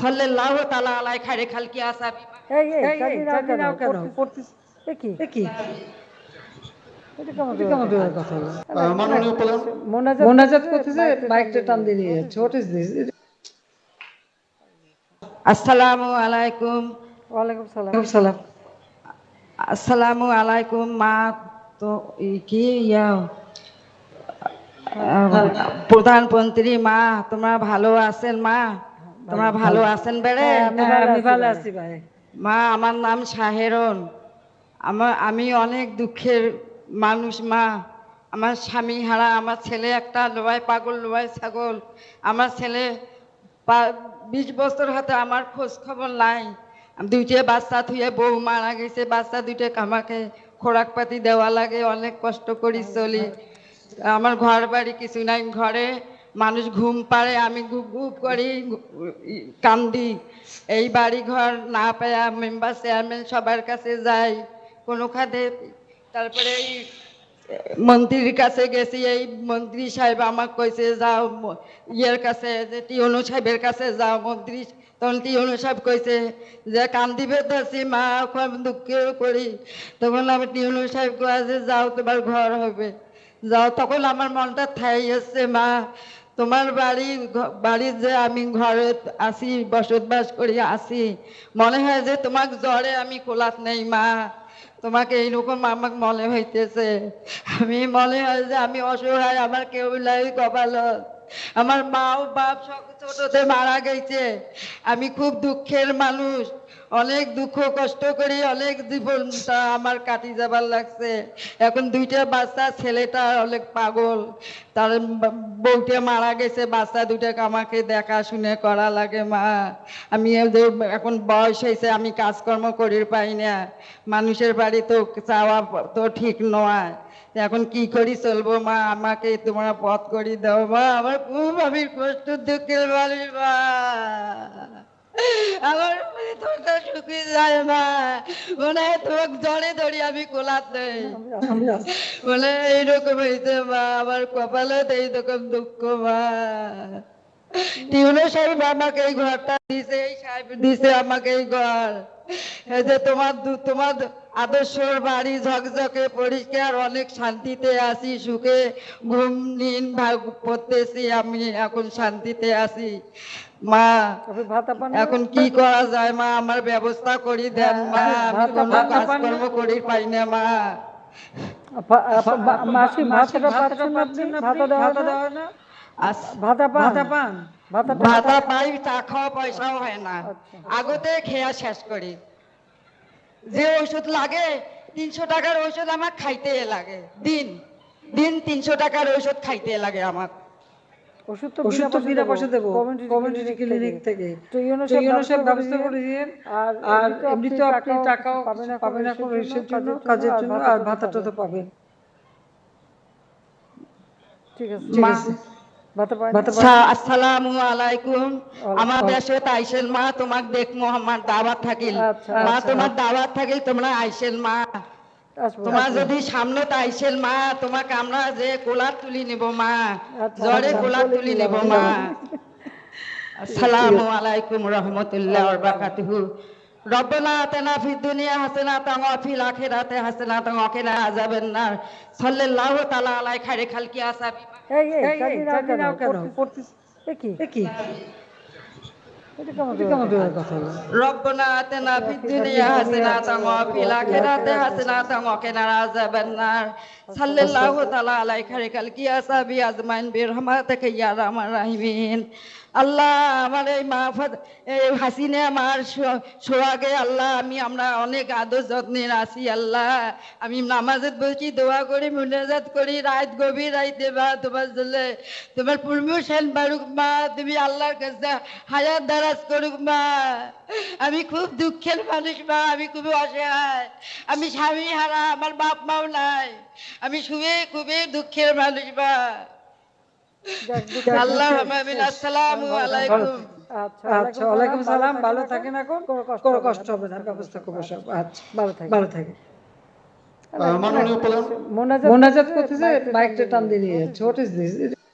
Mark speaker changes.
Speaker 1: সাল্লাল্লাহু তাআলা আলাইহি খায়রে খালকি আসহাবি।
Speaker 2: এই চাকরি নাও কেন পড়তেছ কি এটা কেমন দূরের কথা হলো?
Speaker 3: মাননীয় প্রধান
Speaker 2: মোনাজাত করতেছে, বাইকটা টান দিয়ে নিয়ে যাচ্ছে। What is this?
Speaker 1: আসসালামু আলাইকুম।
Speaker 2: ওয়ালাইকুম সালাম।
Speaker 1: আসসালামু আলাইকুম মা। তো কি প্রধানমন্ত্রী মা, তোমরা ভালো আছেন মা? তোমরা ভালো আছেন বেড়ে?
Speaker 2: আমি ভালো আছি ভাই।
Speaker 1: মা, আমার নাম শাহেরন। আমি অনেক দুঃখের মানুষ মা। আমার স্বামী হারা, আমার ছেলে একটা লোয়াই পাগল, লোয়াই ছাগল। আমার ছেলে 20 বছর হাতে আমার খোঁজ খবর নাই। দুইটা বাচ্চা থুয়ে বউ মারা গেছে, বাচ্চা দুইটা আমাকে খোরাক পাতি দেওয়া লাগে, অনেক কষ্ট করি চলি। আমার ঘর বাড়ি কিছু নাই, ঘরে মানুষ ঘুম পাড়ে, আমি গুপ গুপ করি কান্দি। এই বাড়ি ঘর না পায়া মেম্বার চেয়ারম্যান সবার কাছে যাই কোনো খাতে। তারপরে এই মন্ত্রীর কাছে গেছি, এই মন্ত্রী সাহেব আমাকে কইছে যাও ইয়ের কাছে, যে টিউনু সাহেবের কাছে যাও। মন্ত্রী তখন টিউনু সাহেব কইছে যে কান্দিবে ধরছি মা, খুব দুঃখ করি। তখন আমি টিউনু সাহেব কয়েছে যাও তোমার ঘর হবে, যাও। তখন আমার মনটা ঠাই হচ্ছে মা, তোমার বাড়ির যে আমি ঘরে আসি, বসবাস করি আসি, মনে হয় যে তোমাকে জ্বরে আমি কোলাত নেই মা। তোমাকে এইরকম আমাকে মনে হইতেছে। আমি মনে হয় যে আমি অসহায়, আমার কেউ নাই কপালত। আমার মাও বাপ ছোটতে মারা গেছে। আমি খুব দুঃখের মানুষ, অনেক দুঃখ কষ্ট করি, অনেক জীবনটা আমার কাটি যাবার লাগছে। এখন দুইটা বাচ্চা, ছেলেটা অনেক পাগল, তার বউটা মারা গেছে, বাচ্চা দুটাকে আমাকে দেখাশুনে করা লাগে মা। আমি এখন বয়স হয়েছে, আমি কাজকর্ম করি পাই না, মানুষের বাড়ি তো চাওয়া তো ঠিক নয়। এখন কি করি চলবো মা, আমাকে তোমরা পথ করি দাও মা। আমার খুব আমি কষ্ট দুঃখের মানুষ মা, আমার তোরটা শুকিয়ে যায় মা। মনে হয় তোমাকে জড়ে ধরি আমি কোলাত নেই, বলে এইরকম হয়েছে মা, আমার কপালে এইরকম দুঃখ মা। টিউনো সাহেব আমাকে এই ঘরটা দিছে, এই সাহেব দিছে আমাকে এই ঘর। এই যে তোমার আদর্শর বাড়ি ঝকঝকে পরিষ্কার, অনেক শান্তিতে আছি, সুখে ঘুম নিন পড়তেছি, আমি এখন শান্তিতে আছি মা। এখন কি করা যায় মা, আমার ব্যবস্থা করি দেন মা, আমি কোনো কাজকর্ম করি পাই না মা। ভাতা পাই, চা খাওয়া পয়সাও হয় না, আগতে খেয়া শেষ করি। যে ওষুধ লাগে 300 টাকার ওষুধ আমার খাইতে লাগে, দিন 300 টাকার ওষুধ খাইতে লাগে আমার।
Speaker 2: ওষুধ তো বিনা পয়সা দেবো কমিউনিটি ক্লিনিক থেকে। তো ইউনো সাহেব ব্যবস্থা করে দিয়েন। আর এমনি তো আপনি টাকাও পাবেন এখন কাজের জন্য, আর ভাতাটা তো পাবেন। ঠিক আছে।
Speaker 1: আসসালামু আলাইকুম। আমার দেশে আইসেন মা, তোমাকে দেখবো, আমার দাওয়াত থাকিল মা, তোমার দাওয়াত থাকিল, তোমরা আইসেন মা। তোমার যদি সামনে তো আইসেন মা, তোমাকে আমরা যে কোলার তুলি নেব মা, জ্বরে কোলার তুলি নেব মা। আসসালামু আলাইকুম রহমতুল্লাহ ওয়া বারাকাতুহু। রব্বানা আতিনা ফিদ দুনিয়া হাসানাতান ওয়া ফিল আখিরাতি হাসানাতান ওয়া কিনা আযাবান নার। সাল্লাল্লাহু তাআলা আলাইহি খায়রে খালকি আসহাবি।
Speaker 2: চাকরি নাও কেন পড়তেছ কি এটা কেমন দূরের কথা হলো?
Speaker 1: রব্বানা আতিনা ফিদ দুনিয়া হাসানাতান ওয়া ফিল আখিরাতি হাসানাতান ওয়া কিনা আযাবান নার। সাল্লাল্লাহু তাআলা আলাইহি খায়রে খালকি আসহাবি আজমাইন বিরহমাতিকা ইয়া আরহামার রাহিমিন। আল্লাহ, আমার এই মা এই হাসিনা আমার সোহাগে আল্লাহ, আমরা অনেক আদর যত্নের আছি আল্লাহ। আমি নামাজের বলছি, দোয়া করি, মুনাজাত করি, রাত গভীর রাইতে মা, তোমার জন্য তোমার প্রমোশন বাড়ুক মা, তুমি আল্লাহর কাছে হায়াত দারাজ করুক মা। আমি খুব দুঃখের মানুষ মা, আমি খুব অসহায়, আমি স্বামী হারা, আমার বাপ মাও নাই, আমি খুবই দুঃখের মানুষ মা। আল্লাহ আসসালামু আলাইকুম।
Speaker 2: আচ্ছা, ওয়ালাইকুম সালাম। ভালো থাকেন, এখন কোনো কষ্ট হবে না, ব্যবস্থা করবো সব। আচ্ছা, ভালো থাকেন।
Speaker 3: মাননীয় প্রধান
Speaker 2: মোনাজাত করতেছে, বাইকটা টান দিয়ে নিয়ে যাচ্ছে। What is this?